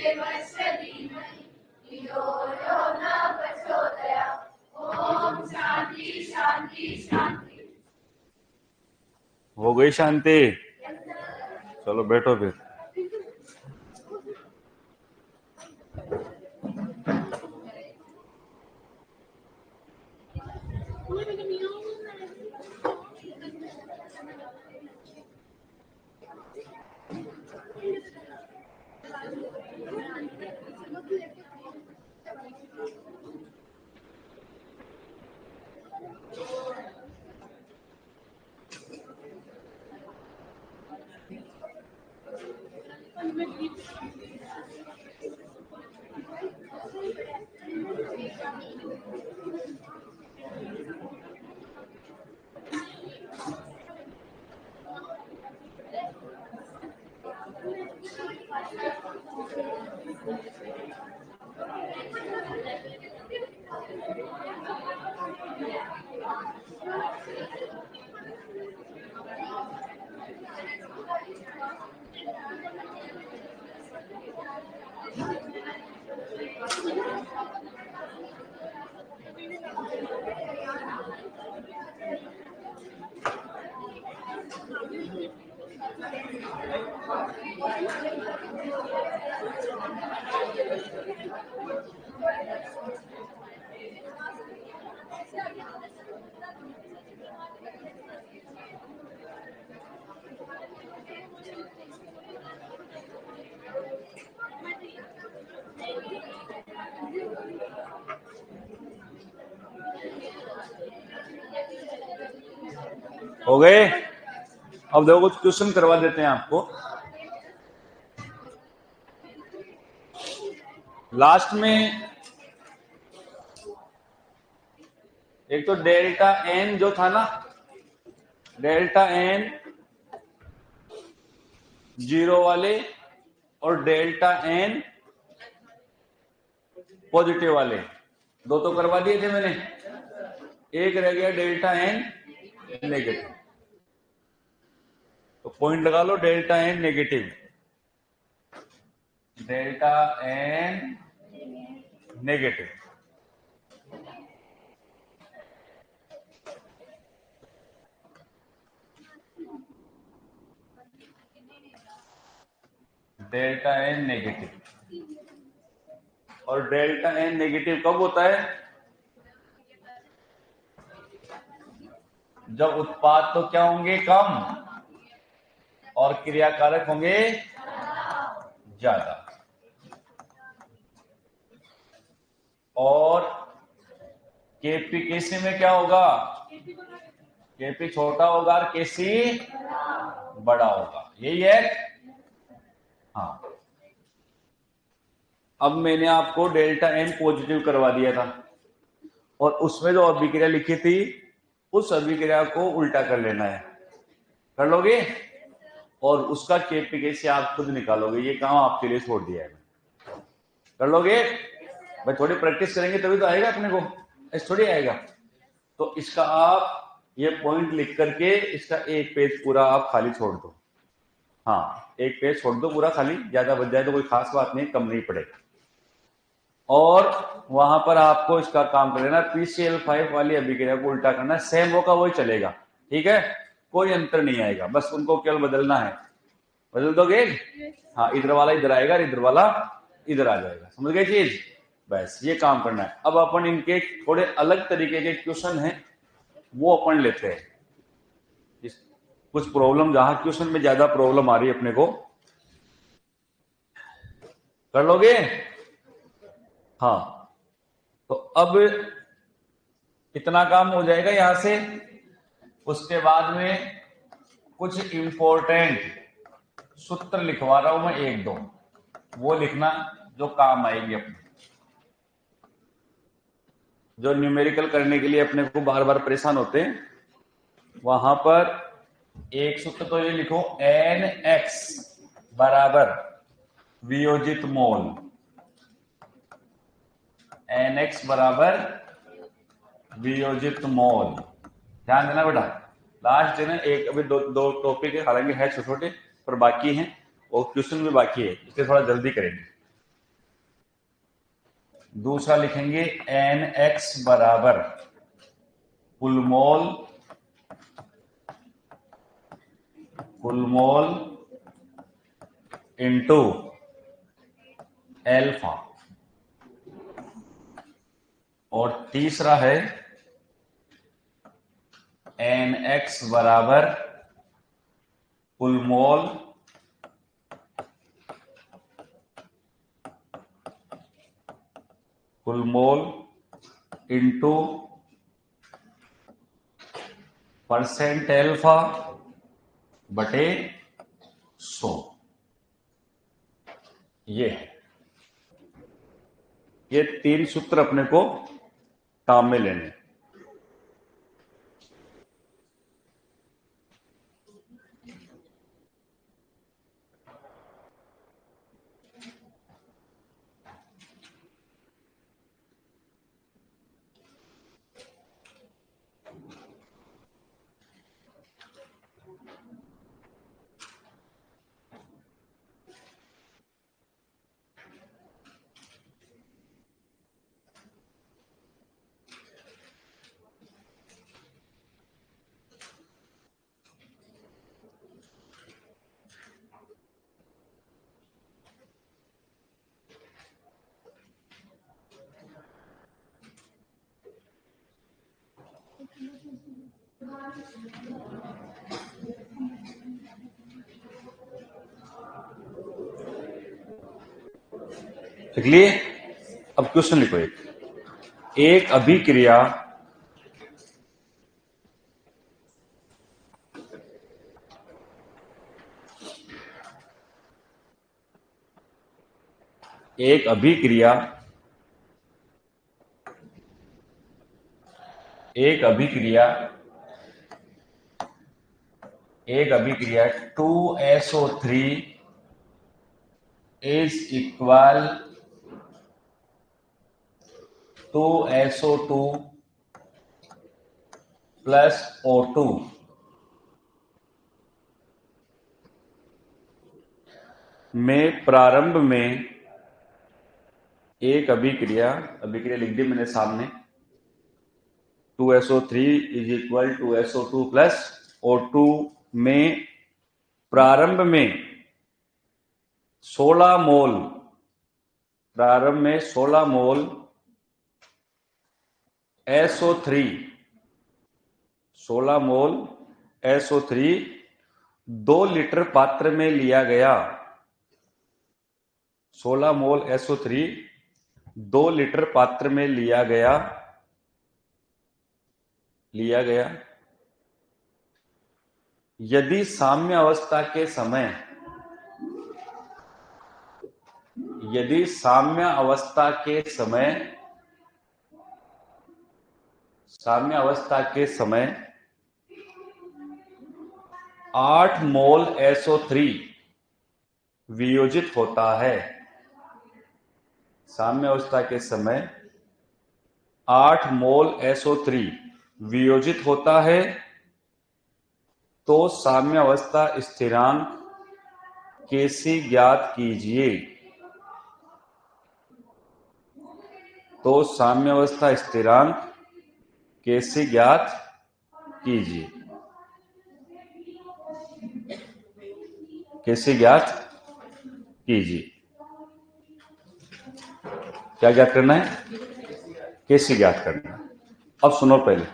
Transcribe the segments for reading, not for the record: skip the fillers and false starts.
देवस्य धीमहि धियो यो न प्रचोदयात्। ओम शांति शांति शांति। हो गई शांति? चलो बैठो फिर। हो गए? अब देखो कुछ क्वेश्चन करवा देते हैं आपको। लास्ट में एक तो डेल्टा एन जो था ना, डेल्टा एन जीरो वाले और डेल्टा एन पॉजिटिव वाले, दो तो करवा दिए थे मैंने। एक रह गया डेल्टा एन नेगेटिव, तो पॉइंट लगा लो delta N negative, delta N negative. Delta N negative. और डेल्टा एन नेगेटिव कब होता है? जब उत्पाद तो क्या होंगे? कम, और क्रियाकारक होंगे ज्यादा। और केपी केसी में क्या होगा? केपी छोटा होगा और केसी बड़ा होगा, यही है। हाँ, अब मैंने आपको डेल्टा एन पॉजिटिव करवा दिया था, और उसमें जो अभिक्रिया लिखी थी उस अभिक्रिया को उल्टा कर लेना है। कर लोगे? और उसका केपी कैसे आप खुद निकालोगे, ये काम आपके लिए छोड़ दिया है। कर लोगे? भाई थोड़ी प्रैक्टिस करेंगे तभी तो आएगा अपने को, ऐसे थोड़ी आएगा। तो इसका आप ये पॉइंट लिख करके इसका एक पेज पूरा आप खाली छोड़ दो। हाँ, एक पेज छोड़ दो पूरा खाली, ज्यादा बच जाए तो कोई खास बात नहीं, कम नहीं पड़ेगा। और वहां पर आपको इसका काम कर लेना, PCl5 वाली अभिक्रिया को उल्टा करना, सेम वो का वही चलेगा, ठीक है? कोई अंतर नहीं आएगा, बस उनको केवल बदलना है। बदल दोगे? हाँ, इधर वाला इधर आएगा, इधर वाला इधर आ जाएगा। समझ गए चीज? बस ये काम करना है। अब अपन इनके थोड़े अलग तरीके के क्वेश्चन हैं वो अपन लेते हैं। कुछ प्रॉब्लम जहां क्वेश्चन में ज्यादा प्रॉब्लम आ रही है अपने को, कर लोगे? हाँ, तो अब इतना काम हो जाएगा यहां से। उसके बाद में कुछ इंपॉर्टेंट सूत्र लिखवा रहा हूं मैं, एक दो वो लिखना जो काम आएगी अपने, जो न्यूमेरिकल करने के लिए अपने को बार बार परेशान होते हैं। वहां पर एक सूत्र तो ये लिखो, NX बराबर वियोजित मोल, NX बराबर वियोजित मोल। ध्यान देना बेटा, लास्ट है एक, अभी दो टॉपिक है, हालांकि है छोटे छोटे पर बाकी हैं, और क्वेश्चन भी बाकी है, इसलिए थोड़ा जल्दी करेंगे। दूसरा लिखेंगे NX बराबर कुल मोल इंटू एल्फा, और तीसरा है NX बराबर कुल मोल इंटू परसेंट एल्फा बटे 100। ये है, ये 3 सूत्र अपने को काम में लेने। लिख लिए? अब क्वेश्चन लिखो। एक अभिक्रिया एक अभिक्रिया 2SO3 is equal to SO2 plus O2 में प्रारंभ में एक अभिक्रिया लिख दी मैंने सामने, 2SO3 is equal to SO2 plus O2 में प्रारंभ में 16 मोल SO3 2 लीटर पात्र में लिया गया। 16 मोल SO3 2 लीटर पात्र में लिया गया। यदि साम्य अवस्था के समय 8 मोल SO3 वियोजित होता है। साम्य अवस्था के समय 8 मोल SO3 वियोजित होता है, तो साम्य अवस्था स्थिरांक Kc ज्ञात कीजिए। Kc ज्ञात कीजिए। क्या ज्ञात करना है? Kc ज्ञात करना है। अब सुनो, पहले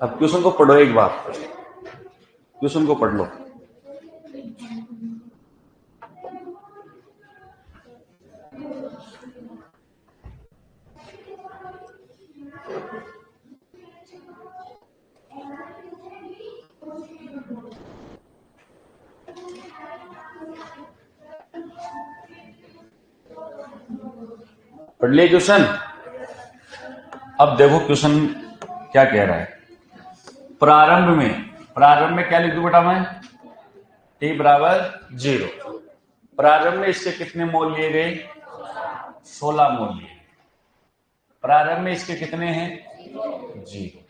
अब क्वेश्चन को पढ़ो, एक बार क्वेश्चन को पढ़ लो। पढ़ लिए क्वेश्चन? अब देखो क्वेश्चन क्या कह रहा है। प्रारंभ में क्या लिख दूं बेटा मैं? t बराबर 0। प्रारंभ में इसके कितने मोल लिए गए? 16 मोल लिए। प्रारंभ में इसके कितने हैं? 0।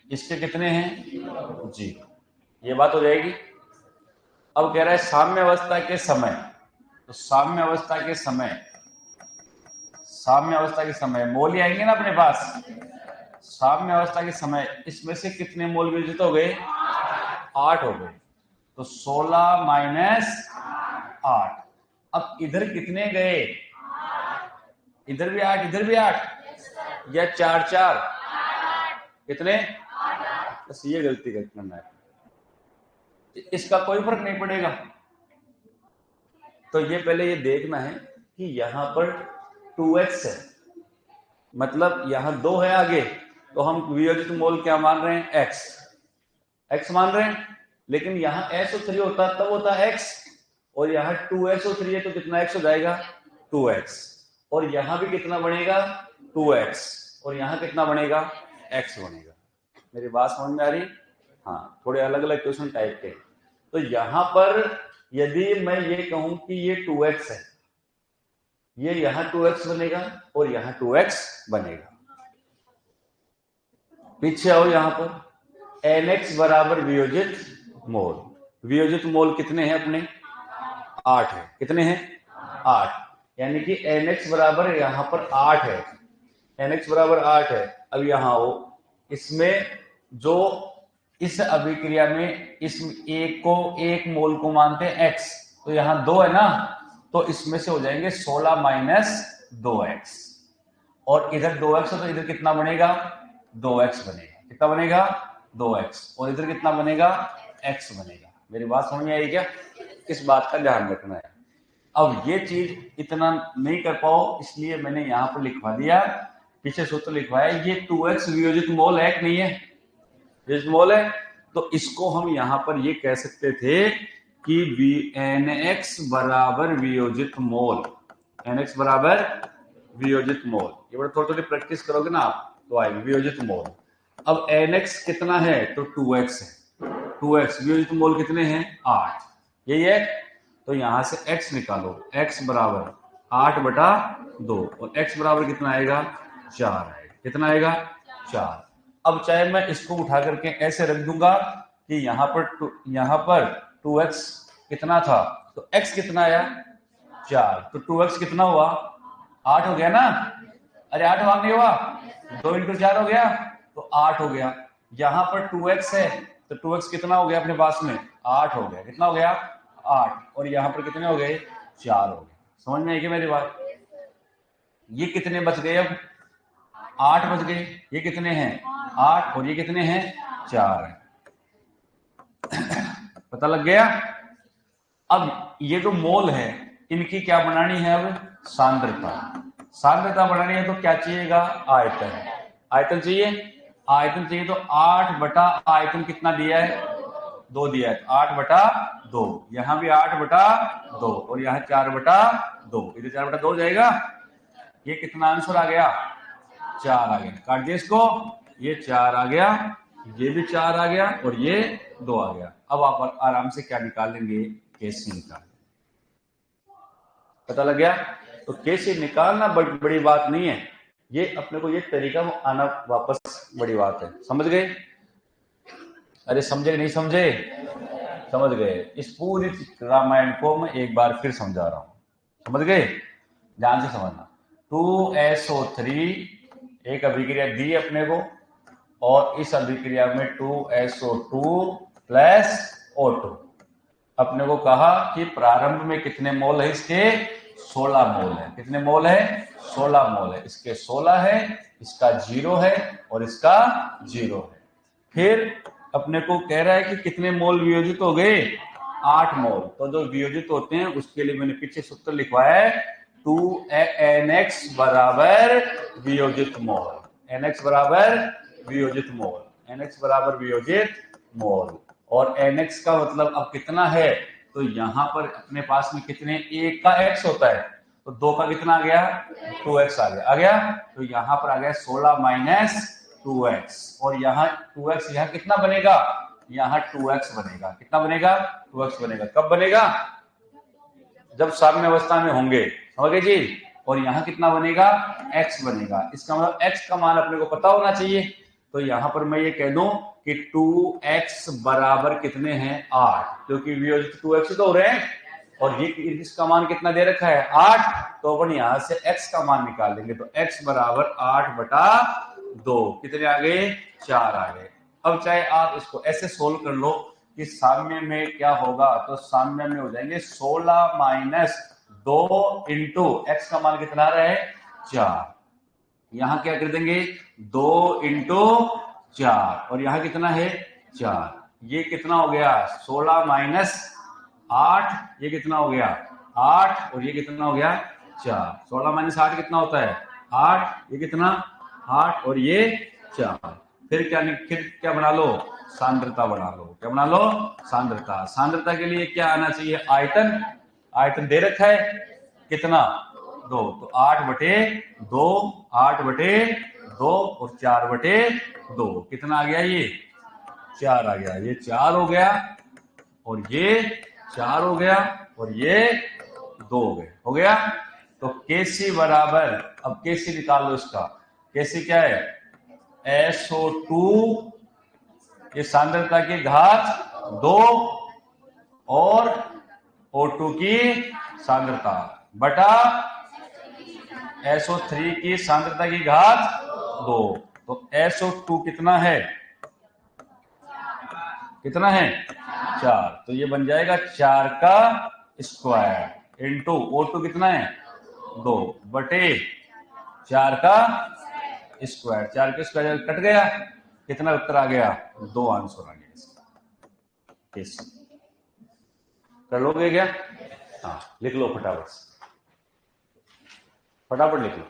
इसके कितने हैं? 0। ये बात हो जाएगी। अब कह रहा है साम्य अवस्था के समय, तो साम्य अवस्था के समय साम्य अवस्था के समय मोल ही आएंगे ना अपने पास। साम्य अवस्था के समय इसमें से कितने मोल वियोजित हो गए? 8 हो गए। तो 16 माइनस 8। अब इधर कितने गए? इधर भी 8, इधर भी 8 या 4 4 कितने? बस ये गलती करना है, इसका कोई फर्क नहीं पड़ेगा। तो ये पहले ये देखना है कि यहां पर 2x है, मतलब यहां 2 है आगे, तो हम वियोजित मोल क्या मान रहे हैं? x मान रहे हैं। लेकिन यहाँ SO3 होता तब होता x, और यहाँ 2SO3 है तो कितना x हो जाएगा? 2x। और यहाँ भी कितना बनेगा? 2x। और यहाँ कितना बनेगा? x बनेगा। मेरी बात समझ में आ रही? हाँ, थोड़े अलग अलग क्वेश्चन टाइप के। तो यहाँ पर यदि मैं ये कहूं कि ये 2x है, ये यहाँ 2x बनेगा और यहाँ 2x बनेगा। पीछे आओ, यहाँ पर nx बराबर वियोजित मोल। वियोजित मोल कितने हैं अपने? 8 है। कितने हैं? 8। यानी कि nx बराबर यहाँ पर 8 है। nx बराबर 8 है। अब यहाँ आओ, इसमें जो इस अभिक्रिया में इस एक को 1 मोल को मानते हैं x, तो यहाँ 2 है ना, तो इसमें से हो जाएंगे 16 माइनस 2x। और इधर 2x है तो इधर कितना बनेगा? 2x बनेगा। कितना बनेगा? 2x। और इधर कितना बनेगा? x बनेगा। मेरी बात समझ में आई क्या? इस बात का ध्यान रखना है। अब ये चीज इतना नहीं कर पाओ, इसलिए मैंने यहाँ पर लिखवा दिया, पीछे सूत्र लिखवाया। ये 2x वियोजित मोल है कि नहीं है? वियोजित मोल है। तो इसको हम यहाँ पर ये कह सकते थे कि nx बराबर वियोजित मोल। nx बराबर वियोजित मोल। ये बड़ा थोड़ी थोड़ी प्रैक्टिस करोगे ना आप तो आएगी वियोजित मोल। अब nx कितना है? तो 2x है। 2x वियोजित मोल कितने हैं? 8। यही है। तो यहां से x निकालो। x बराबर 8/2 और x बराबर कितना आएगा? 4 आएगा। कितना आएगा? 4। अब चाहे मैं इसको उठा करके ऐसे रख दूंगा कि यहाँ पर 2x कितना था, तो x कितना आया? 4। तो 2x कितना हुआ? 8 हो गया ना? अरे 8 भाग नहीं हुआ? 2 × 4 हो गया, तो 8 हो गया। यहाँ पर 2x है तो 2x कितना हो गया अपने पास में? 8 हो गया। कितना हो गया? 8। और यहाँ पर कितने हो गए? 4 हो गए। समझ में आई क्या मेरी बात? ये कितने बच गए? अब 8 बच गए। ये कितने हैं? 8। और ये कितने हैं? 4 है। पता लग गया? अब ये जो मोल है इनकी क्या बनानी है? अब सांद्रता। सांद्रता बनानी है तो क्या चाहिएगा? आयतन। आयतन चाहिए। आयतन चाहिए तो 8/आयतन कितना दिया है? 2 दिया है। 8/2। यहाँ भी 8/2 और यहाँ 4/2। इधर 4/2 हो जाएगा। ये कितना आंसर आ गया? 4 आ गया। काट दिया इसको। ये 4 आ गया, ये भी 4 आ गया और ये 2 आ गया। अब आप आराम से क्या निकाल लेंगे? केसी निकाल। पता लग गया? तो केसी निकालना बड़ी बात नहीं है, ये अपने को ये तरीका आना वापस बड़ी बात है। समझ गए? अरे समझे नहीं समझे? समझ गए। इस पूरी रामायण को मैं एक बार फिर समझा रहा हूं। समझ गए? ध्यान से समझना। 2SO3 एक अभिक्रिया दी अपने को, और इस अभिक्रिया में 2SO2 प्लस O2। अपने को कहा कि प्रारंभ में कितने मोल है इसके? 16 मोल है। कितने मोल है? 16 मोल है। इसके 16 है, इसका 0 है और इसका 0 है। फिर अपने को कह रहा है कि कितने मोल वियोजित हो गए? 8 मोल। तो जो वियोजित होते हैं उसके लिए मैंने पीछे सूत्र लिखवाया है 2nx बराबर वियोजित मोल। nx बराबर वियोजित मोल। nx बराबर वियोजित मोल। और nx का मतलब अब कितना है? तो यहाँ पर अपने पास में कितने? 1 का x होता है, तो 2 का कितना आ गया? 2x आ गया। आ गया? तो यहाँ पर आ गया 16 माइनस 2x। और यहाँ 2x यहाँ कितना बनेगा? यहाँ 2x बनेगा। कितना बनेगा? 2x बनेगा। कब बनेगा? जब साम्य अवस्था में होंगे। समझ गए जी? और यहाँ कितना बनेगा? x बनेगा। इसका मतलब x का मान अपने को पता होना चाहिए। तो यहाँ पर मैं ये कह दूं कि 2x बराबर कितने हैं? 8, क्योंकि वियोजित 2x तो हो रहे हैं और ये इसका मान कितना दे रखा है? 8। तो तो अपन यहां से x का मान निकाल देंगे। तो x बराबर 8/2, कितने आ गए? 4 आ गए। अब चाहे आप इसको ऐसे सोल्व कर लो कि साम्य में क्या होगा, तो साम्य में हो जाएंगे 16 माइनस 2 इंटू x का मान कितना रहा है? 4। यहां क्या कर देंगे? 2 इंटू 4 और यहां कितना है? 4। ये कितना हो गया? 16 माइनस 8, ये कितना हो गया? 8 और ये कितना हो गया? 4। 16 माइनस 8 कितना होता है? 8। ये कितना? 8 और ये 4। फिर क्या बना लो? सांद्रता बना लो। क्या बना लो? सांद्रता। सांद्रता के लिए क्या आना चाहिए? आयतन। आयतन दे रखा है कितना? 2। तो 8/2, 8/2 और 4/2 कितना आ गया? ये 4 आ गया। ये 4 हो गया और ये 4 हो गया और ये 2 हो गए। हो गया। तो केसी बराबर, अब केसी निकाल लो इसका। केसी क्या है? SO2, ये सांद्रता की घात 2 और O2 की सांद्रता बटा SO3 की सांद्रता की घात 2। तो SO2 कितना है? कितना है? 4। तो ये बन जाएगा 4 का स्क्वायर इंटू O2 कितना है? 2 बटे 4 का स्क्वायर। 4 के स्क्वायर कट गया, कितना उत्तर आ गया? 2 आंसर आ गया इसका। कर लोगे क्या? हाँ, लिख लो फटाफट से, फटाफट लिख लो।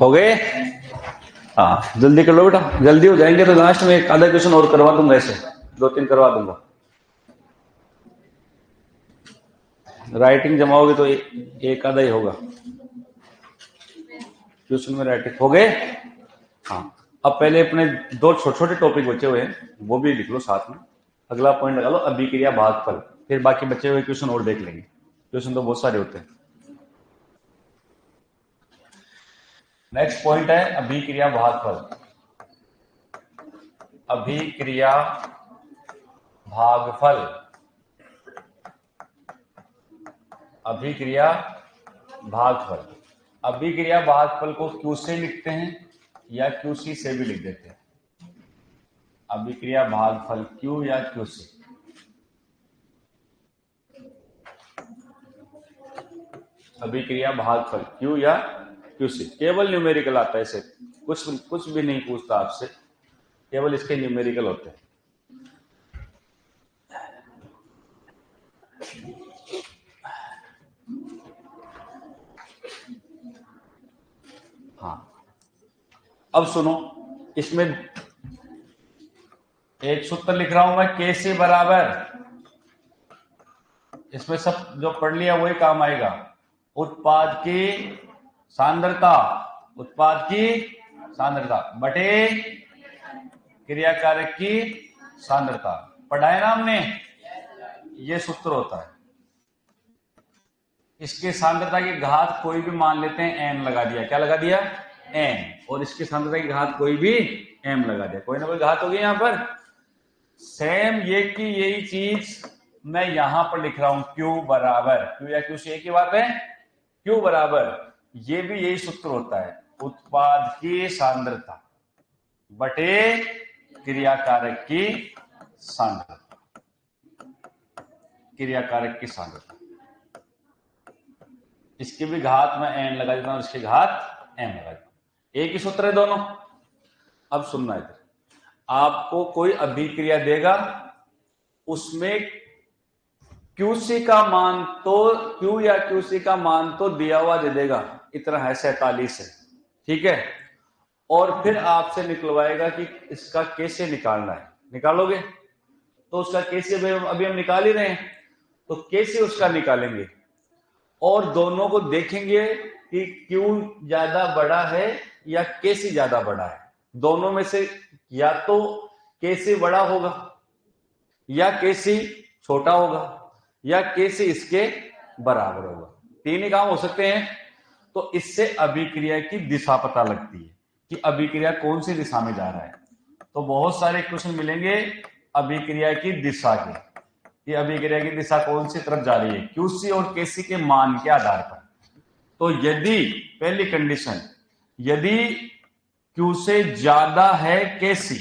हो गए? हाँ, जल्दी कर लो बेटा, जल्दी हो जाएंगे तो लास्ट में एक आधा क्वेश्चन और करवा दूंगा, ऐसे 2-3 करवा दूंगा। राइटिंग जमाओगे तो एक आधा ही होगा ट्यूशन में। राइटिंग हो गए? हाँ, अब पहले अपने 2 छोटे छोटे टॉपिक बचे हुए हैं, वो भी लिख लो साथ में। अगला पॉइंट लगा लो, अभिक्रिया भागफल। फिर बाकी बचे हुए क्वेश्चन और देख लेंगे, क्वेश्चन तो बहुत सारे होते हैं। नेक्स्ट पॉइंट है अभिक्रिया भागफल। अभिक्रिया भागफल, अभिक्रिया भागफल। अभिक्रिया भागफल को क्यू से लिखते हैं या क्यूसी से भी लिख देते हैं। अभिक्रिया भागफल क्यू या क्यूसी। अभिक्रिया भागफल क्यू या क्यूसी, केवल न्यूमेरिकल आता है इसे, कुछ भी नहीं पूछता आपसे, केवल इसके न्यूमेरिकल होते हैं। हाँ, अब सुनो, इसमें एक सूत्र लिख रहा हूं मैं, के सी बराबर, इसमें सब जो पढ़ लिया वही काम आएगा, उत्पाद की सांद्रता, उत्पाद की सांद्रता बटे क्रियाकारक की सांद्रता। पढ़ा है ना हमने, ये सूत्र होता है। इसके सांद्रता की घात कोई भी मान लेते हैं, एन लगा दिया, क्या लगा दिया, एन, और इसकी सांद्रता की घात कोई भी एम लगा दिया, कोई ना कोई घात होगी यहां पर। सेम ये की यही चीज मैं यहां पर लिख रहा हूं, क्यू बराबर, क्यू या क्यू से एक ही बात है, क्यू बराबर, ये भी यही सूत्र होता है, उत्पाद की सांद्रता बटे क्रियाकारक की सांद्रता, क्रियाकारक की सांद्रता। इसकी भी घात मैं एन लगा देता हूं, इसकी घात एम लगा देता हूं, एक ही सूत्र है दोनों। अब सुनना इधर, आपको कोई अभिक्रिया देगा, उसमें क्यूसी का मान तो, क्यू या क्यूसी का मान तो दिया हुआ दे देगा, इतना है 47 है, ठीक है, और फिर आपसे निकलवाएगा कि इसका कैसे निकालना है, निकालोगे तो उसका कैसे, अभी हम निकाल ही रहे हैं, तो कैसे उसका निकालेंगे, और दोनों को देखेंगे कि क्यू ज्यादा बड़ा है या कैसी ज्यादा बड़ा है। दोनों में से या तो कैसी बड़ा होगा, या कैसी छोटा होगा, या कैसी इसके बराबर होगा, तीन ही काम हो सकते हैं। तो इससे अभिक्रिया की दिशा पता लगती है कि अभिक्रिया कौन सी दिशा में जा रहा है। तो बहुत सारे क्वेश्चन मिलेंगे अभिक्रिया की दिशा के, कि अभिक्रिया की दिशा कौन सी तरफ जा रही है, क्यूसी और केसी के मान के आधार पर। तो यदि पहली कंडीशन, यदि क्यू से ज्यादा है केसी,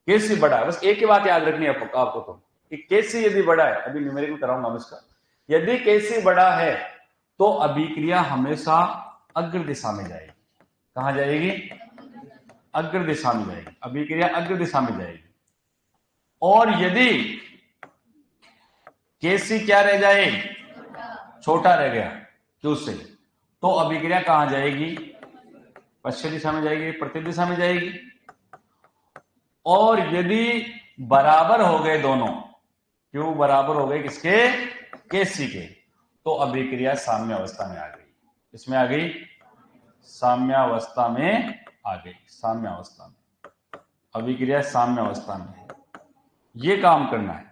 केसी बड़ा है, बस एक ही बात याद रखनी है आपको तो, कि केसी यदि बड़ा है, अभी न्यूमेरिकल कराऊंगा मैं इसका, यदि केसी बड़ा है तो अभिक्रिया हमेशा अग्र दिशा में जाएगी। कहां जाएगी, अग्र दिशा में जाएगी, अभिक्रिया अग्र दिशा में जाएगी। और यदि केसी क्या रह जाए, छोटा रह गया क्यू से, तो अभिक्रिया कहां जाएगी, पश्चिम दिशा में जाएगी, प्रत्येक दिशा में जाएगी। और यदि बराबर हो गए दोनों, क्यू बराबर हो गए किसके, केसी के, तो अभिक्रिया साम्य अवस्था में आ गई। इसमें आ गई, साम्यावस्था में आ गई, साम्यावस्था में, अभिक्रिया साम्यावस्था में है। ये काम करना है।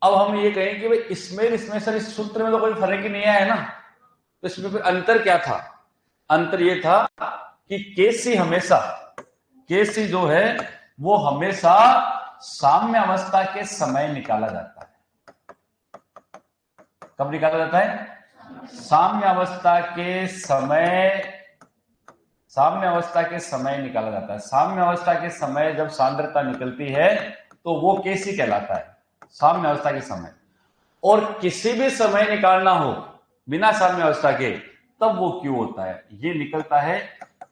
अब हम ये कहें कि भाई इसमें सर इस सूत्र में तो कोई फर्क ही नहीं आया है ना, तो इसमें फिर अंतर क्या था, अंतर ये था कि केसी हमेशा, केसी जो है वो हमेशा साम्य अवस्था के समय निकाला जाता है। कब निकाला जाता है, साम्य अवस्था के समय, साम्य अवस्था के समय निकाला जाता है। साम्य अवस्था के समय जब सांद्रता निकलती है तो वो केसी कहलाता है, साम्य अवस्था के समय। और किसी भी समय निकालना हो बिना साम्य अवस्था के, तब वो क्यू होता है। ये निकलता है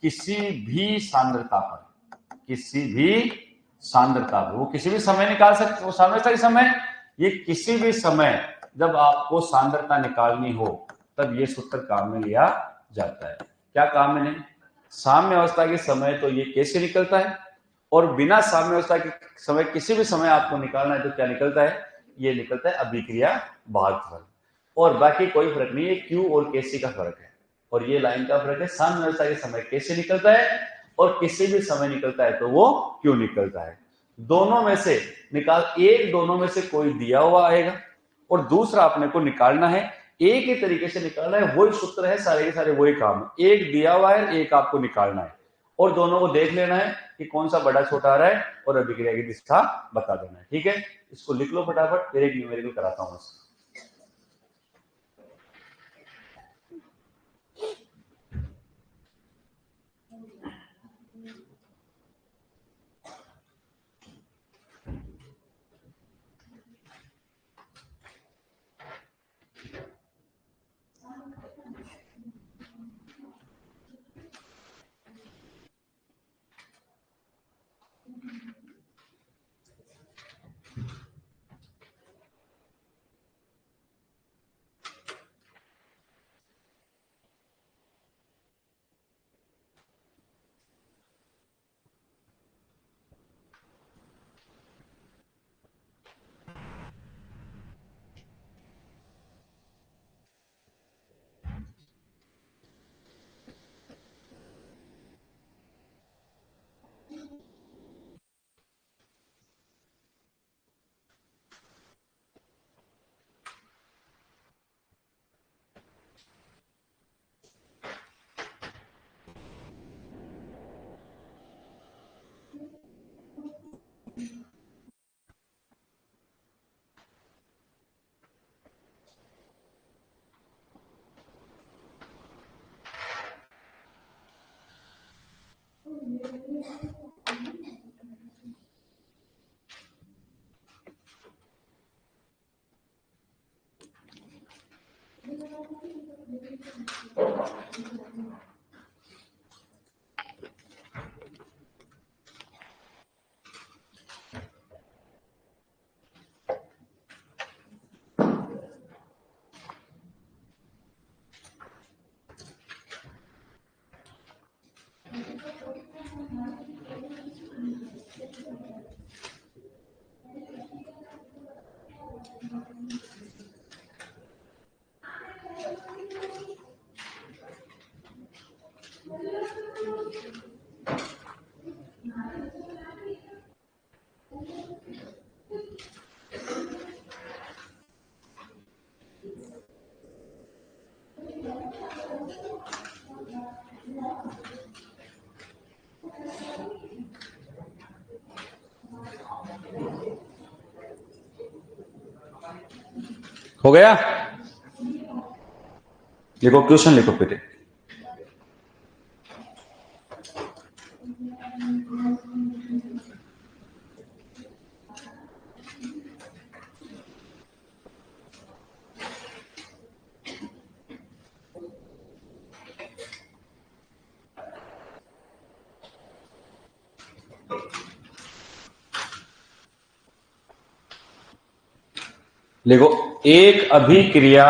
किसी भी सांद्रता पर, किसी भी सांद्रता पर, वो किसी भी समय निकाल सकते, वो साम्य अवस्था के समय, ये किसी भी समय जब आपको सांद्रता निकालनी हो तब ये सूत्र काम में लिया जाता है। क्या काम में नहीं, साम्य अवस्था के समय तो ये कैसे निकलता है, और बिना साम्य अवस्था के समय किसी भी समय आपको निकालना है तो क्या निकलता है, ये निकलता है अभिक्रिया भागफल। और बाकी कोई फर्क नहीं है, क्यू और केसी का फर्क है, और ये लाइन का फर्क है। साम्य अवस्था के समय कैसे निकलता है और किसी भी समय निकलता है तो वो क्यू निकलता है। दोनों में से दोनों में से कोई दिया हुआ आएगा और दूसरा अपने को निकालना है। एक ही तरीके से निकालना है, वही सूत्र है, सारे के सारे वही काम है। एक दिया हुआ है, एक आपको निकालना है और दोनों को देख लेना है कि कौन सा बड़ा छोटा आ रहा है और अभिक्रिया की दिशा बता देना है। ठीक है, इसको लिख लो फटाफट, फिर एक न्यूमेरिकल कराता हूं। हो गया? देखो क्वेश्चन लिखो बेटे। देखो, एक अभिक्रिया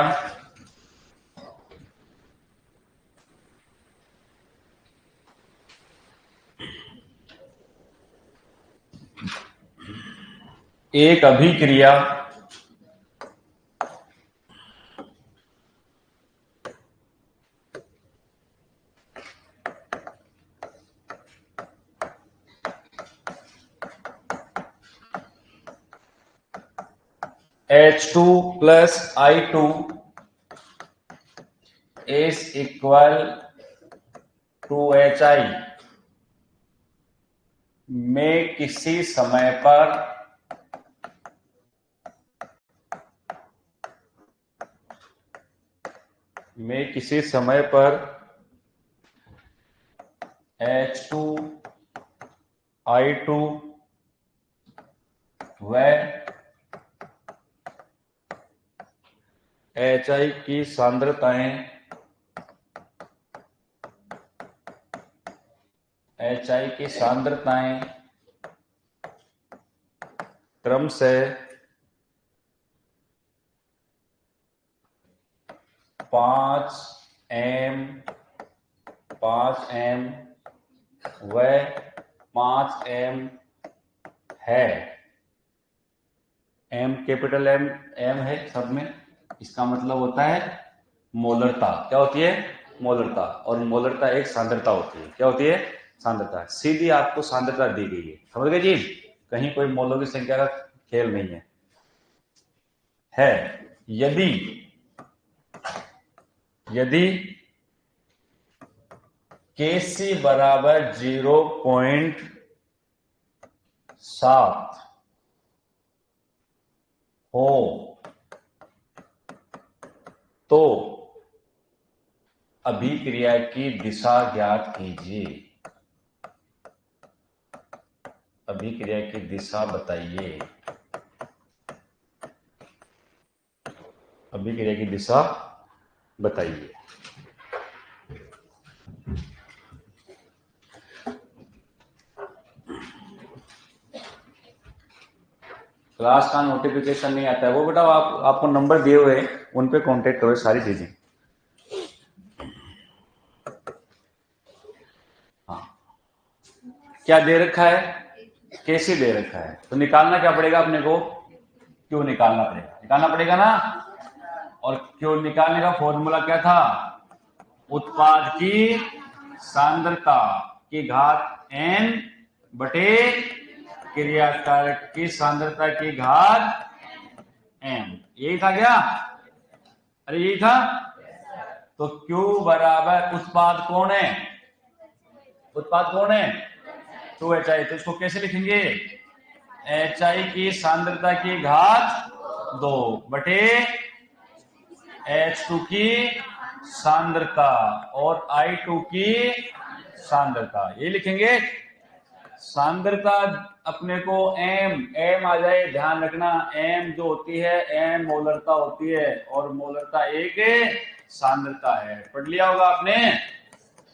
H2 plus I2 is equal to HI में किसी समय पर H2 I2 व HI की सांद्रताएं क्रमशः 5m व 5m है। m कैपिटल M है सब में। इसका मतलब होता है मोलरता। क्या होती है? मोलरता। और मोलरता एक सांद्रता होती है। क्या होती है? सांद्रता। सीधी आपको सांद्रता दी गई है, समझ गए जी? कहीं कोई मोलों की संख्या का खेल नहीं है। यदि Kc बराबर 0.7 हो तो अभिक्रिया की दिशा ज्ञात कीजिए। अभिक्रिया की दिशा बताइए। अभिक्रिया की दिशा बताइए। क्लास का नोटिफिकेशन नहीं आता है वो बेटा आपको नंबर दिए हुए हैं उन पे कांटेक्ट करो सारी चीजें। हाँ, क्या दे रखा है? कैसे दे रखा है तो निकालना क्या पड़ेगा अपने को? क्यों निकालना पड़ेगा ना। और क्यों निकालने का फॉर्मूला क्या था? उत्पाद की सांद्रता की घात n बटे क्रियाकारक की सांद्रता की घात m। यही था क्या? अरे यही था। तो Q बराबर उत्पाद कौन है? 2HI। तो इसको कैसे लिखेंगे? HI की सांद्रता की घात 2 बटे H2 की सांद्रता और I2 की सांद्रता, ये लिखेंगे। सांद्रता अपने को m आ जाए, ध्यान रखना m जो होती है m मोलरता होती है और मोलरता एक सांद्रता है। पढ़ लिया होगा आपने,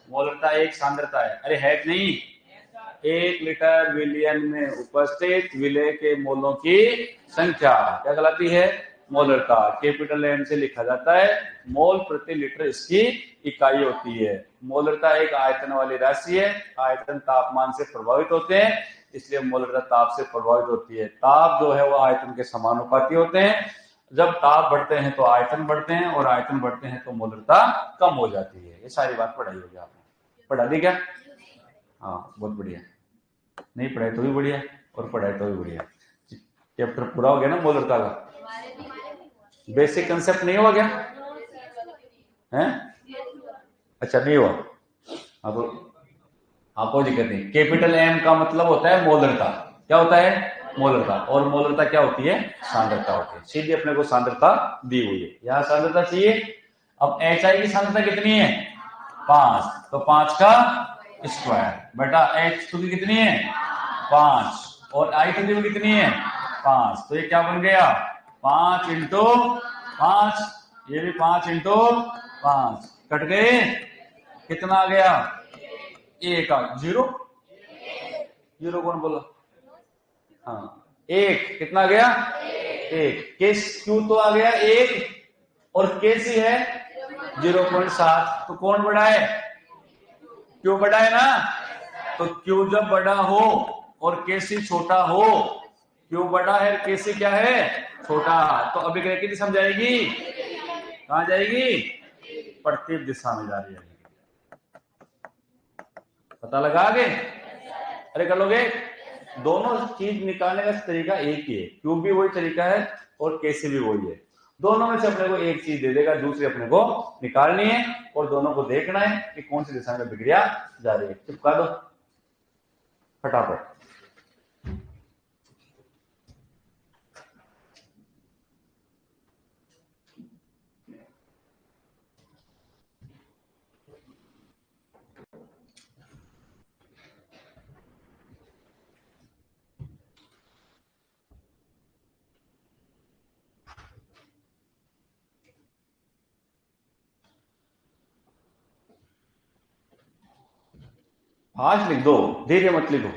मोलरता एक सांद्रता है। अरे है नहीं, 1 लीटर विलियन में उपस्थित विलय के मोलों की संख्या क्या कहलाती है? मोलरता। कैपिटल M से लिखा जाता है, मोल प्रति लीटर इसकी इकाई होती है। मोलरता एक आयतन वाली राशि है, आयतन तापमान से प्रभावित होते हैं, इसलिए मोलरता ताप से प्रभावित होती है। ताप जो है वो आयतन के समानुपाती होते हैं। जब ताप बढ़ते हैं तो आयतन बढ़ते हैं और आयतन बढ़ते हैं तो मोलरता कम हो जाती है। ये सारी बात पढ़ाई होगी आपने, पढ़ा दी क्या? हाँ बहुत बढ़िया। नहीं पढ़ाई तो भी बढ़िया और पढ़ाई तो भी बढ़िया। चैप्टर पूरा हो गया ना मोलरता का। बेसिक कंसेप्ट नहीं हुआ क्या? हैं? अच्छा नहीं हुआ। अब कोई दिक्कत नहीं। कैपिटल M का मतलब होता है मोलरता। क्या होता है? मोलरता। और मोलरता क्या होती है? सांद्रता होती है। सीधी अपने को सांद्रता दी हुई है, यहाँ सांद्रता चाहिए। अब HI की सांद्रता कितनी है? 5। तो 5 का स्क्वायर बेटा H2 की कितनी है? 5 और I2 की कितनी है? 5। तो ये क्या बन गया? 5 इंटू 5, ये भी 5 इंटू 5, कट गए। कितना आ गया? 1 आ 0 कौन बोला? हाँ 1 कितना गया? 1। केस क्यू तो आ गया 1 और केसी है 0.7। तो कौन बड़ा है? क्यू बड़ा है ना। तो क्यू जब बड़ा हो और केसी छोटा हो, क्यू बड़ा है केसी क्या है? छोटा। तो अभिक्रिया की दिशा जाएगी कहां जाएगी? प्रतिप दिशा में जा रही है। पता लगा आगे? अरे कर लोगे? दोनों चीज निकालने का तरीका एक ही है, क्यू भी वही तरीका है और केसी भी वही है। दोनों में से अपने को एक चीज दे देगा, दूसरी अपने को निकालनी है और दोनों को देखना है कि कौन सी दिशा में अभिक्रिया जा रही है। चिपका दो फटाफट। आज लिख दो, धीरे मत लिखो।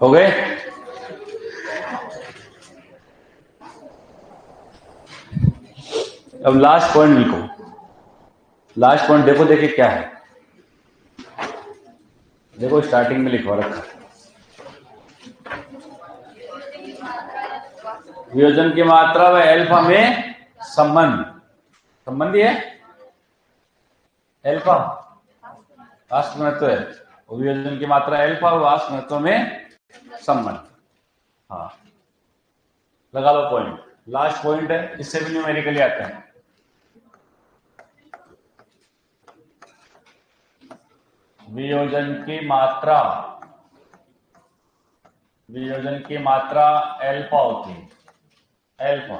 हो गए? अब लास्ट पॉइंट लिखो। लास्ट पॉइंट देखो, देखिए क्या है। देखो स्टार्टिंग में लिखवा रखा, वियोजन की मात्रा व एल्फा में संबंधी है। एल्फा वास्तव घनत्व है, वियोजन की मात्रा एल्फा और वास्तव घनत्व में संबंध। हाँ, लगा लो पॉइंट। लास्ट पॉइंट है, इससे भी न्यूमेरिकली आते हैं। वियोजन की मात्रा एल्फा होती है। एल्फा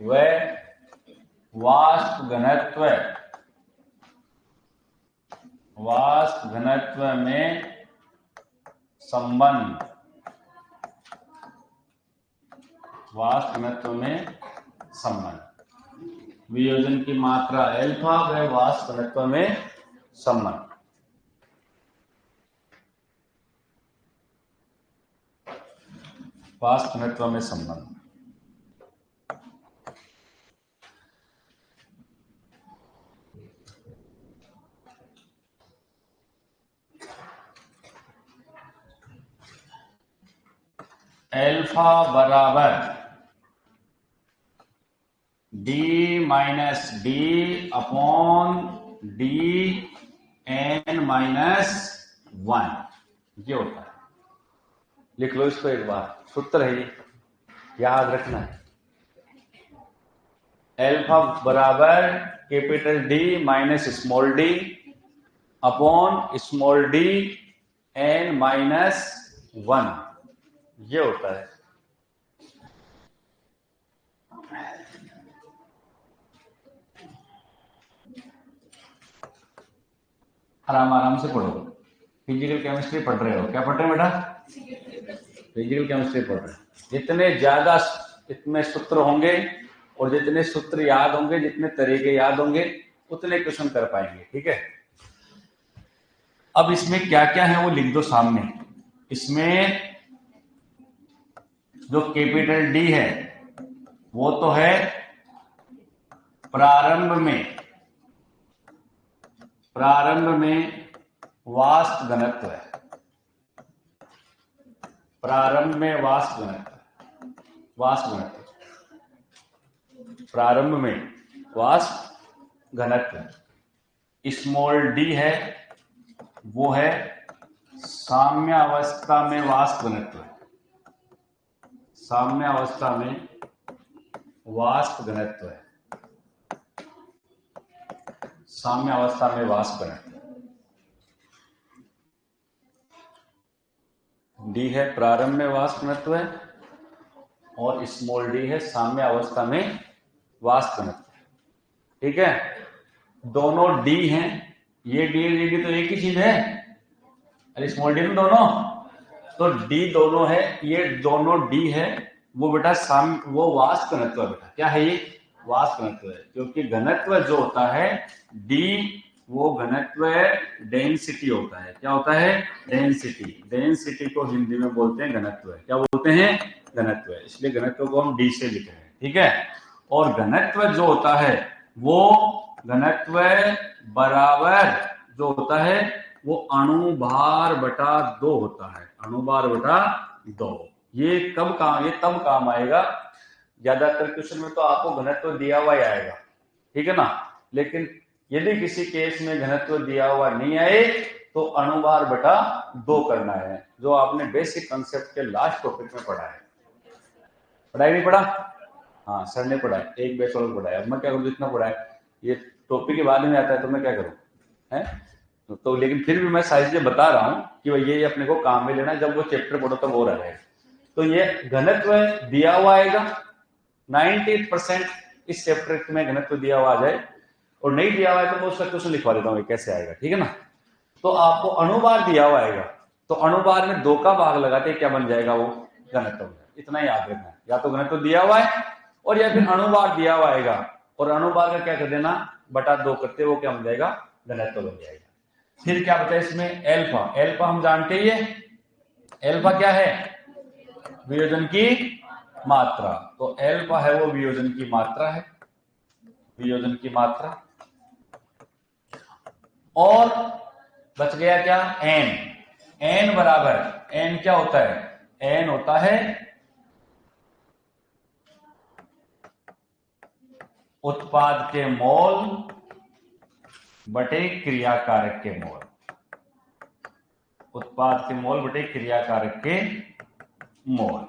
वह वाष्प घनत्व में संबंध, वाष्प घनत्व में संबंध। वियोजन की मात्रा एल्फा व वाष्प घनत्व में संबंध। वाष्प घनत्व में संबंध। एल्फा बराबर D minus D upon D N minus 1, ये होता है। लिख लो इसको एक बार, सूत्र है ये, याद रखना है। एल्फा बराबर capital D minus small D upon small D N minus 1, ये होता है। आराम से पढ़ो, फिजिकल केमिस्ट्री पढ़ रहे हो। क्या पढ़ रहे हो बेटा? फिजिकल केमिस्ट्री पढ़ रहे हो। जितने ज्यादा इतने सूत्र होंगे और जितने सूत्र याद होंगे, जितने तरीके याद होंगे, उतने क्वेश्चन कर पाएंगे। ठीक है, अब इसमें क्या क्या है वो लिख दो सामने। इसमें जो कैपिटल डी है वो तो है प्रारंभ में वाष्प घनत्व है। प्रारंभ में वाष्प घनत्व, प्रारंभ में वाष्प घनत्व। स्मॉल डी है वो है साम्य अवस्था में वाष्प घनत्व। साम्य अवस्था में वाष्प घनत्व है। साम्य अवस्था में वाष्प घनत्व डी है प्रारंभ में वाष्प घनत्व है, और स्मॉल डी है साम्य अवस्था में वाष्प घनत्व। ठीक है, दोनों डी हैं, ये डी तो एक ही चीज है, अरे स्मॉल डी में दोनों, तो डी दोनों है, ये दोनों डी है वो बेटा वो वाष्प घनत्व है बेटा। क्या है ये? वाष्प घनत्व है, क्योंकि घनत्व जो होता है डी, वो घनत्व डेंसिटी होता है। क्या होता है? डेंसिटी को हिंदी में बोलते हैं घनत्व। क्या बोलते हैं? घनत्व। इसलिए घनत्व को हम डी से लिख रहे हैं। ठीक है, और घनत्व जो होता है वो घनत्व बराबर जो होता है वो अणुभार बटा 2 होता है। अणुभार बटा 2। ये तब काम आएगा। ज्यादातर क्वेश्चन में तो आपको घनत्व दिया हुआ ही आएगा, ठीक है ना। लेकिन यदि किसी केस में घनत्व दिया हुआ नहीं आए तो अणुभार बटा 2 करना है, जो आपने बेसिक कंसेप्ट के लास्ट टॉपिक में पढ़ा है। पढ़ाई नहीं पढ़ा? हाँ, सर ने पढ़ा है, एक बैच और पढ़ा है। अब मैं क्या करूँ, जितना पढ़ा है ये टॉपिक के बाद में आता है तो मैं क्या करूँ, है। तो लेकिन फिर भी मैं सारी चीजें बता रहा हूं कि भाई ये अपने को काम में लेना है, जब वो चैप्टर पढ़ो तब वो रहेगा। तो ये घनत्व दिया हुआ आएगा 98% इस चैप्टर में घनत्व दिया हुआ आ जाए, और नहीं दिया हुआ है तो मैं उसका क्वेश्चन लिखवा देता हूँ कैसे आएगा, ठीक है ना। तो आपको अणुभार दिया हुआ आएगा, तो अणुभार में 2 का भाग लगाते क्या बन जाएगा, वो घनत्व। इतना याद रखना है, या तो घनत्व दिया हुआ है और या फिर अणुभार दिया हुआ आएगा, और अणुभार का क्या कर देना, बटा 2 करते वो क्या बन जाएगा, घनत्व बन जाएगा। फिर क्या बताया इसमें, एल्फा। एल्फा हम जानते ही है, एल्फा क्या है, वियोजन की मात्रा। तो एल्फा है वो वियोजन की मात्रा है, वियोजन की मात्रा। और बच गया क्या, एन। एन बराबर, एन क्या होता है, एन होता है उत्पाद के मोल बटे क्रियाकारक के मोल। उत्पाद के मोल बटे क्रियाकारक के मोल,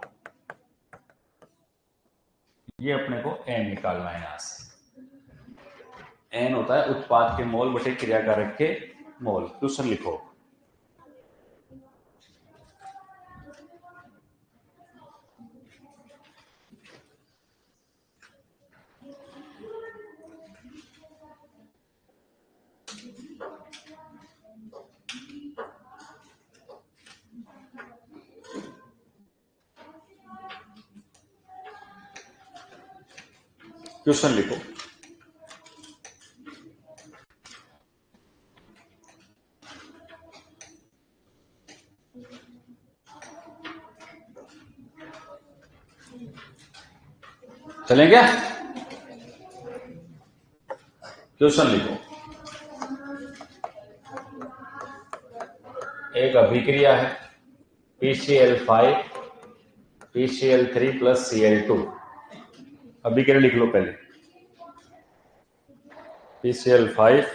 ये अपने को एन निकालना है यहां से। एन होता है उत्पाद के मोल बटे क्रियाकारक के मोल। क्वेश्चन लिखो। क्वेश्चन लिखो। चलें क्या, क्वेश्चन लिखो। एक अभिक्रिया है PCl5 PCl3 प्लस Cl2। अभिक्रिया लिख लो पहले, PCl5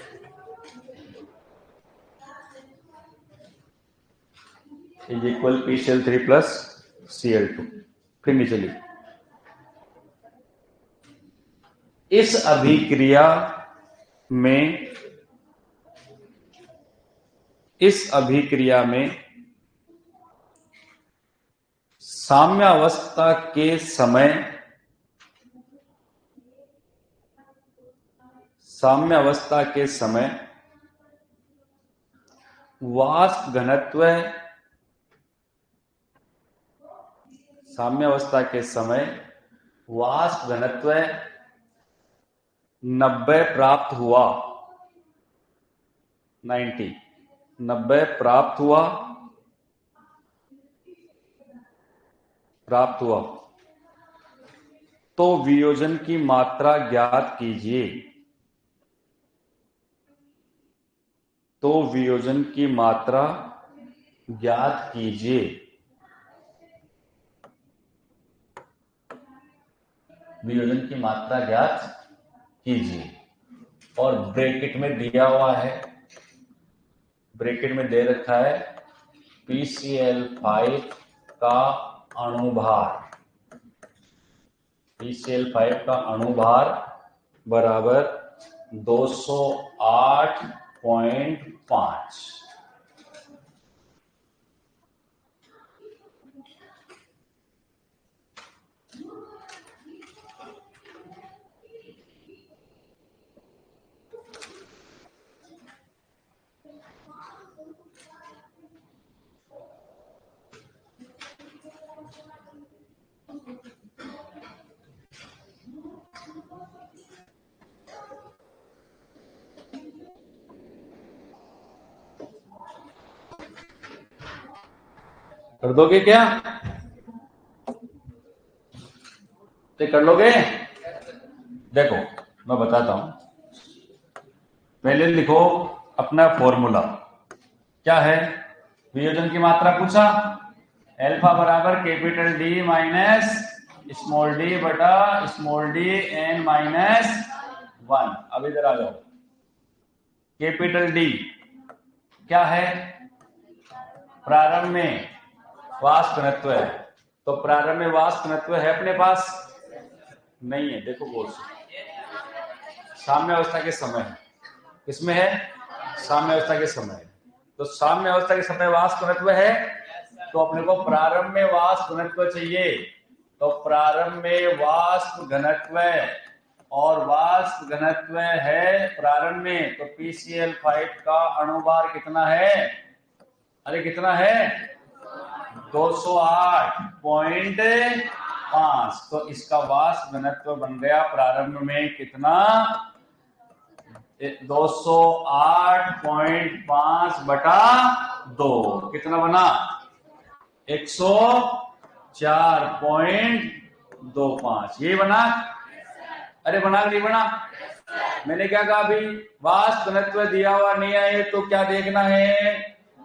is equal PCl3 plus Cl2। फिर नीचे लिखो, इस अभिक्रिया में साम्यावस्था के समय वाष्प घनत्व, साम्यावस्था के समय वाष्प घनत्व 90 प्राप्त हुआ, 90 प्राप्त हुआ, तो वियोजन की मात्रा ज्ञात कीजिए। तो वियोजन की मात्रा ज्ञात कीजिए। वियोजन की मात्रा ज्ञात कीजिए। और ब्रैकेट में दिया हुआ है, ब्रैकेट में दे रखा है PCl5 का अणुभार। PCl5 का अणुभार बराबर 208.5। कर दोगे क्या, तो कर लोगे। देखो मैं बताता हूं, पहले लिखो अपना फॉर्मूला क्या है। वियोजन की मात्रा पूछा, एल्फा बराबर capital D minus small d बटा स्मॉल d n माइनस 1। अब इधर आ जाओ, कैपिटल D क्या है, प्रारंभ में वाष्प घनत्व है। तो प्रारंभ में वाष्प घनत्व है अपने पास, नहीं है, देखो गौर से, साम्यावस्था के समय है, किसमें है, साम्य अवस्था के समय। तो साम्य अवस्था के समय वाष्प घनत्व है, तो अपने को प्रारंभ में वाष्प घनत्व चाहिए। तो प्रारंभ में वाष्प घनत्व और वाष्प घनत्व है प्रारंभ में, तो PCl5 का अणुभार कितना है? अरे कितना है? 208.5। तो इसका वाष्प घनत्व बन गया प्रारंभ में कितना? 208.5/2। कितना बना? 104.25। ये बना? अरे बना नहीं बना? मैंने क्या कहा अभी? वाष्प घनत्व दिया हुआ नहीं है तो क्या देखना है?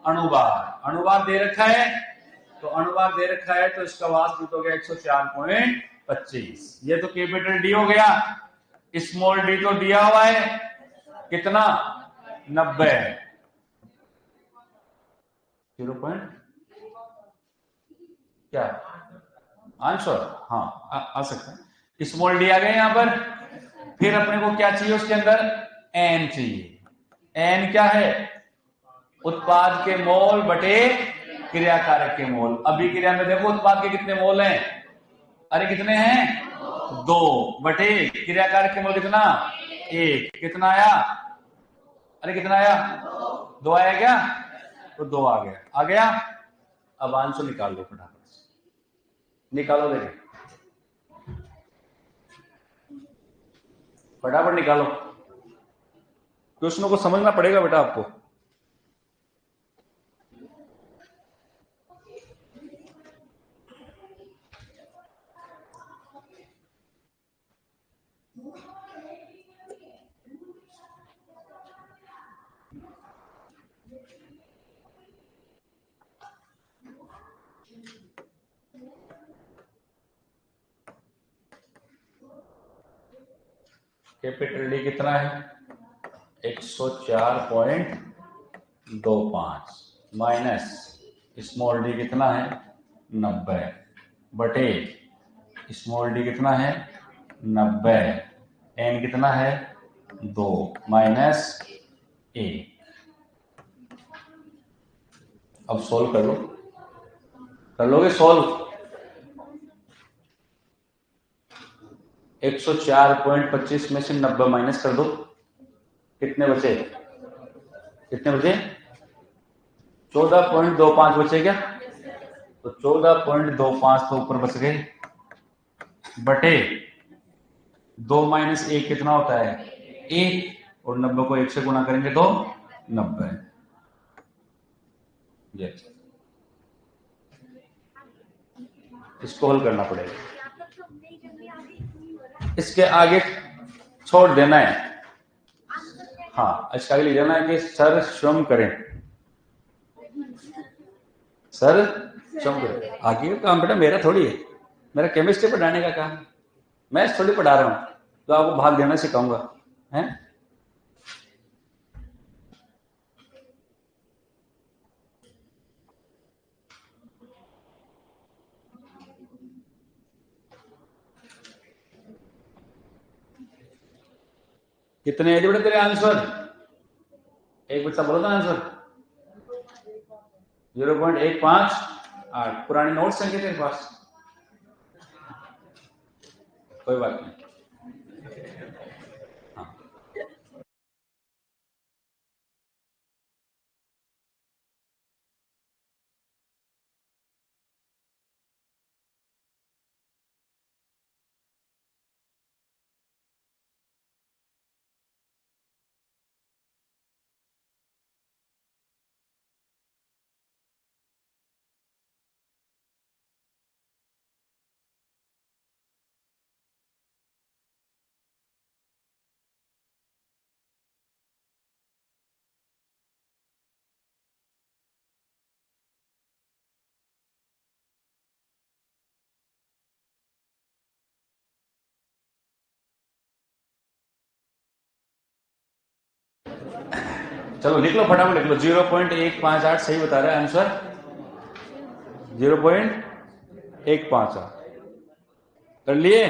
अणुभार। अणुभार दे रखा है, तो अणुभार दे रखा है तो इसका वाष्प घनत्व हो गया 104.25। ये तो कैपिटल डी हो गया। स्मॉल डी तो दिया हुआ है कितना? 90। 0 क्या आंसर? हाँ आ सकता है। स्मॉल डी आ गए यहां पर। फिर अपने को क्या चाहिए उसके अंदर? एन चाहिए। एन क्या है? उत्पाद के मोल बटे क्रिया कारक के मोल। अभिक्रिया में देखो उत्पाद के कितने मोल हैं? अरे कितने हैं? 2 बटे क्रिया कारक के मोल कितना? 1। कितना आया? अरे कितना आया? 2 आया क्या? तो 2 आ गया। आ गया? अब आंसर निकाल लो फटाफट। निकालो देखे, फटाफट निकालो। क्वेश्चनों को समझना पड़ेगा बेटा आपको। कैपिटल डी कितना है? 104.25 माइनस स्मॉल डी कितना है? 90 बटे स्मॉल डी कितना है? 90। एन कितना है? 2 माइनस 1। अब सोल्व कर लो। कर लोगे सोल्व? 104.25 में से 90 माइनस कर दो। कितने बचे? कितने बचे? 14.25 बचे क्या? तो 14.25 तो ऊपर बच गए बटे 2 माइनस 1 कितना होता है? 1। और 90 को 1 से गुणा करेंगे तो 90। इसको हल करना पड़ेगा। इसके आगे छोड़ देना है। हाँ, इसके आगे ले जाना है कि सर श्रम करें। सर श्रम करें। आगे का काम बेटा मेरा थोड़ी है। मेरा केमिस्ट्री पढ़ाने का काम। मैथ्स थोड़ी पढ़ा रहा हूं तो आपको भाग देना सिखाऊंगा, हैं? कितने है बेटा तेरे आंसर? एक बच्चा बोलो था आंसर 0.158। पुरानी नोट्स हैं क्या तेरे पास? कोई बात नहीं। हाँ। चलो लिख लो फटाफट लिख लो। 0.158 सही बता रहा है आंसर। 0.158 कर लिए?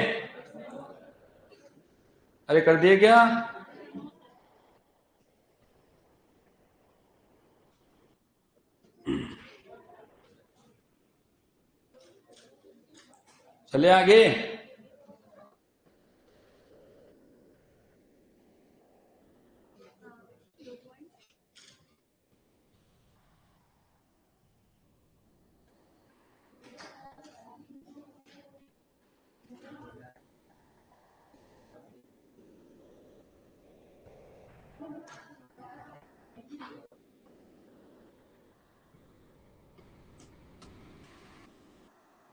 अरे कर दिए क्या? चले आगे।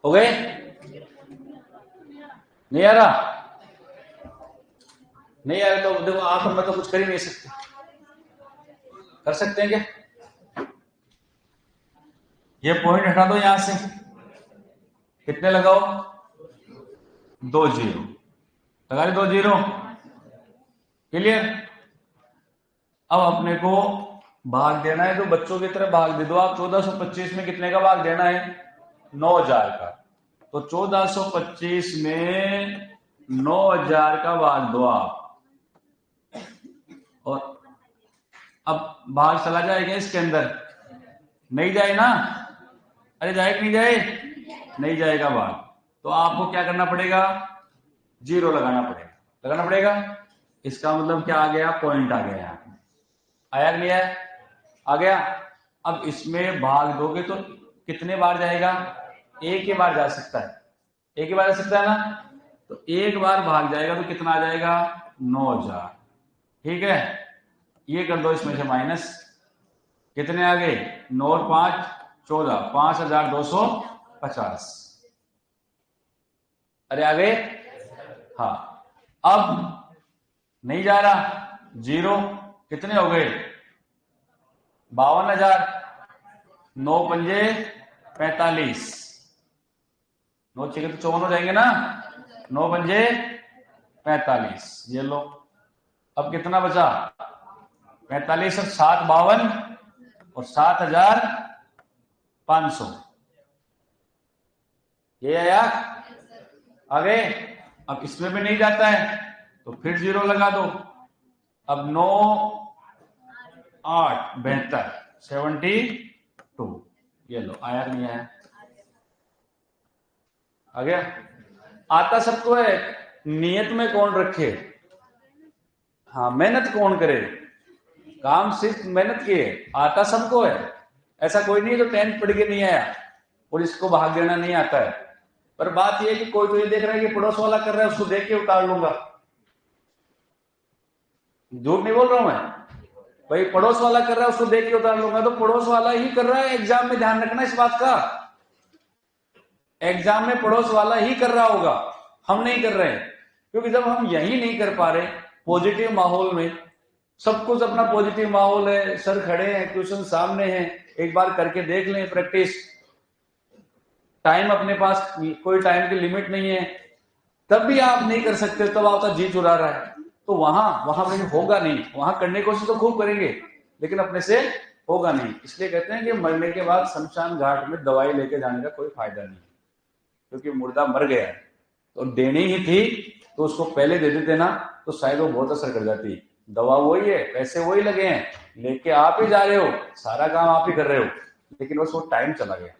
हो गए? नहीं आ रहा? नहीं आ रहा तो देखो, आप मैं तो कुछ कर ही नहीं सकते। कर सकते हैं क्या? ये पॉइंट हटा दो यहां से। कितने लगाओ? 2 जीरो लगा दे, 2 जीरो। क्लियर? अब अपने को भाग देना है, तो बच्चों की तरह भाग दे दो आप। 1425 में कितने का भाग देना है? 9000 का। तो 1425 में 9000 का भाग दो आप। और अब भाग चला जाएगा इसके अंदर? नहीं जाए ना? अरे जाए कि नहीं जाए? नहीं जाएगा भाग। तो आपको क्या करना पड़ेगा? 0 लगाना पड़ेगा। इसका मतलब क्या आ गया? पॉइंट आ गया यहाँ पे। आया कि नहीं आया? आ गया। अब इसमें भाग दोगे तो कितने बार जाएगा? एक ही बार जा सकता है। एक ही बार जा सकता है ना? तो एक बार भाग जाएगा तो कितना आ जाएगा? 9000। ठीक है, ये कर दो इसमें से माइनस। कितने आ गए? 9 और 5 14, 5250। अरे आ गए? हाँ। अब नहीं जा रहा, 0। कितने हो गए? 52,000। 9 पंजे 45। 9 छह तो 54 हो जाएंगे ना? 9 पंजे 45। ये लो। अब कितना बचा? 45 और 7 52 और 7500। ये आया? आ गए? अब इसमें भी नहीं जाता है तो फिर 0 लगा दो। अब 9 8 72 72। ये लो। आया नहीं आया? आ गया? आता सबको है, नियत में कौन रखे? हाँ, मेहनत कौन करे? काम सिर्फ मेहनत की है। आता सबको है, ऐसा कोई नहीं है जो 10th पढ़ के नहीं आया और इसको भाग देना नहीं आता है। पर बात यह है कि कोई तो ये देख रहा है कि पड़ोस वाला कर रहा है, उसको देख के उतार लूंगा। झूठ नहीं बोल रहा हूं मैं भाई। पड़ोस वाला कर रहा है, उसको देख के उतार लूंगा। तो पड़ोस वाला ही कर रहा है, एग्जाम में ध्यान रखना इस बात का। एग्जाम में पड़ोस वाला ही कर रहा होगा, हम नहीं कर रहे हैं। क्योंकि जब हम यही नहीं कर पा रहे पॉजिटिव माहौल में, सब कुछ अपना पॉजिटिव माहौल है, सर खड़े हैं, ट्यूशन सामने है, एक बार करके देख लें प्रैक्टिस। टाइम अपने पास, कोई टाइम की लिमिट नहीं है, तब भी आप नहीं कर सकते, तब आपका जी चुरा रहा है। तो वहां में होगा नहीं। वहां करने की कोशिश तो खूब करेंगे लेकिन अपने से होगा नहीं। इसलिए कहते हैं कि मरने के बाद शमशान घाट में दवाई लेके जाने का कोई फायदा नहीं, क्योंकि मुर्दा मर गया है। तो देनी ही थी तो उसको पहले दे देते ना, तो शायद वो बहुत असर कर जाती। दवा वही है, पैसे वही लगे हैं, लेके आप ही जा रहे हो, सारा काम आप ही कर रहे हो, लेकिन बस वो टाइम चला गया।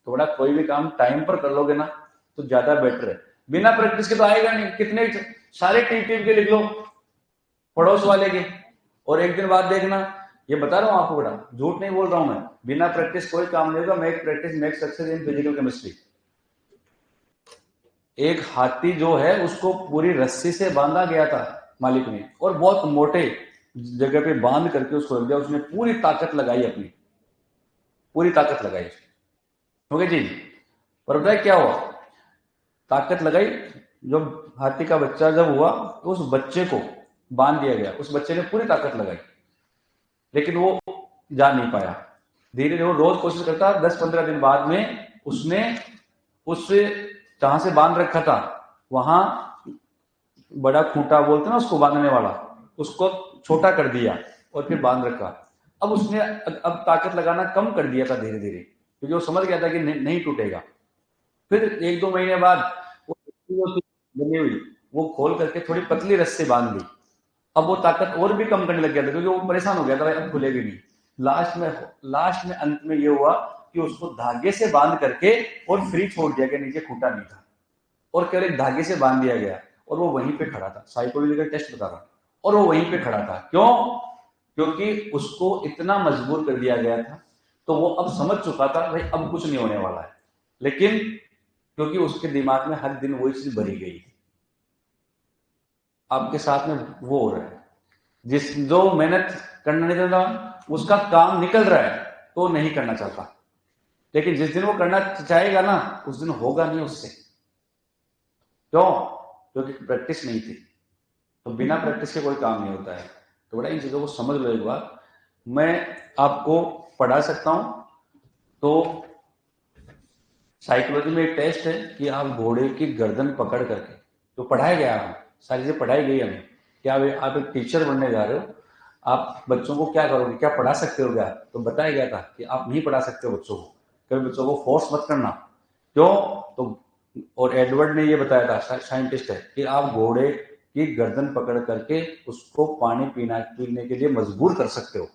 थोड़ा कोई भी काम टाइम पर कर लोगे ना तो ज्यादा बेटर है। बिना प्रैक्टिस के तो आएगा नहीं। कितने सारे टीम के लिख लो पड़ोस वाले के, और एक दिन बाद देखना। ये बता रहा हूं आपको, बड़ा झूठ नहीं बोल रहा हूं मैं। बिना प्रैक्टिस कोई काम नहीं होगा। Make practice make success in physical chemistry. एक हाथी जो है उसको पूरी रस्सी से बांधा गया था मालिक ने, और बहुत मोटे जगह पे बांध करके उसको रख दिया। उसने पूरी ताकत लगाई, अपनी पूरी ताकत लगाई। ओके जी। पर बताए क्या हुआ? ताकत लगाई, जब हाथी का बच्चा जब हुआ तो उस बच्चे को बांध दिया गया। उस बच्चे ने पूरी ताकत लगाई लेकिन वो जा नहीं पाया। धीरे धीरे वो रोज कोशिश करता। 10-15 दिन बाद में उसने उससे जहां से बांध रखा था वहां बड़ा खूंटा बोलते ना उसको, बांधने वाला, उसको छोटा कर दिया और फिर बांध रखा। अब उसने अब ताकत लगाना कम कर दिया था धीरे धीरे, क्योंकि वो समझ गया था कि नहीं टूटेगा। फिर 1-2 महीने बाद वो बनी हुई वो खोल करके थोड़ी पतली रस्सी बांध दी। अब वो ताकत और भी कम करने लग गया था, क्योंकि वो परेशान हो गया था, अब खुलेगी नहीं। लास्ट में अंत में ये हुआ कि उसको धागे से बांध करके और फ्री छोड़ दिया गया, नीचे खूंटा नहीं था और केवल एक धागे से बांध दिया गया और वो वहीं पे खड़ा था। साइकोलॉजिकल टेस्ट बता रहा, और वो वहीं पे खड़ा था। क्यों? क्योंकि उसको इतना मजबूर कर दिया गया था, तो वो अब समझ चुका था भाई अब कुछ नहीं होने वाला है, लेकिन क्योंकि उसके दिमाग में हर दिन वही चीज भरी गई। आपके साथ में वो हो रहा है, जो मेहनत करना नहीं चाहता उसका काम निकल रहा है तो नहीं करना चाहता, लेकिन जिस दिन वो करना चाहेगा ना उस दिन होगा नहीं उससे। क्यों? क्योंकि प्रैक्टिस नहीं थी। तो बिना प्रैक्टिस के कोई काम नहीं होता है। तो बड़ा इन चीजों को समझ लो एक बार। मैं आपको पढ़ा सकता हूं, तो साइकोलॉजी में एक टेस्ट है कि आप घोड़े की गर्दन पकड़ करके, तो पढ़ाया गया हमें, सारी चीजें पढ़ाई गई हमें कि आप एक टीचर बनने जा रहे हो, आप बच्चों को क्या करोगे, क्या पढ़ा सकते हो क्या? तो बताया गया था कि आप नहीं पढ़ा सकते हो बच्चों को, कभी बच्चों को फोर्स मत करना। क्यों? तो और एडवर्ड ने ये बताया था, साइंटिस्ट है, कि आप घोड़े की गर्दन पकड़ करके उसको पानी पीने के लिए मजबूर कर सकते हो।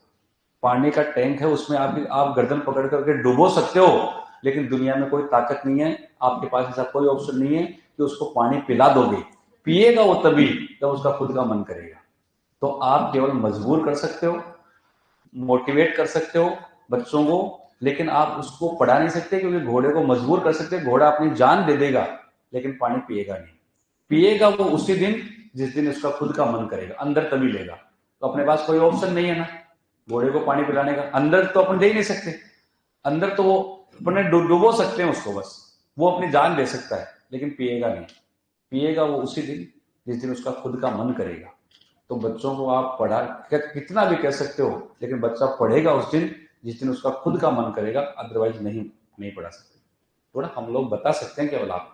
पानी का टैंक है, उसमें आप गर्दन पकड़ करके डुबो सकते हो, लेकिन दुनिया में कोई ताकत नहीं है, आपके पास ऐसा कोई ऑप्शन नहीं है कि उसको पानी पिला दोगे। पिएगा वो तभी जब उसका खुद का मन करेगा। तो आप केवल मजबूर कर सकते हो, मोटिवेट कर सकते हो बच्चों को, लेकिन आप उसको पढ़ा नहीं सकते, क्योंकि घोड़े को मजबूर कर सकते, घोड़ा अपनी जान दे देगा लेकिन पानी पिएगा नहीं। पिएगा वो उसी दिन जिस दिन उसका खुद का मन करेगा, अंदर तभी लेगा। तो अपने पास कोई ऑप्शन नहीं है ना घोड़े को पानी पिलाने का, अंदर तो अपन दे ही नहीं सकते। अंदर तो वो अपने डुबो सकते हैं उसको, बस वो अपनी जान दे सकता है, लेकिन पिएगा नहीं। पिएगा वो उसी दिन जिस दिन उसका खुद का मन करेगा। तो बच्चों को आप पढ़ा कितना भी कह सकते हो, लेकिन बच्चा पढ़ेगा उस दिन जिस दिन उसका खुद का मन करेगा, अदरवाइज नहीं पढ़ा सकते। थोड़ा हम लोग बता सकते हैं, केवल आप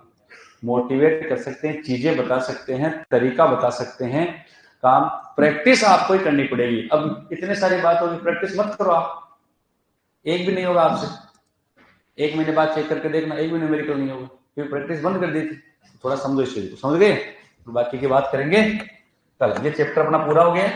मोटिवेट कर सकते हैं, चीजें बता सकते हैं, तरीका बता सकते हैं, काम प्रैक्टिस आपको ही करनी पड़ेगी। अब इतने सारी बात होगी, प्रैक्टिस मत करो आप, एक भी नहीं होगा आपसे। 1 महीने बाद चेक करके देखना, एक भी न्यूमेरिकल नहीं होगा, क्योंकि प्रैक्टिस बंद कर दी थी। थोड़ा समझो इस चीज को, समझ गए? तो बाकी की बात करेंगे कल। ये चैप्टर अपना पूरा हो गया।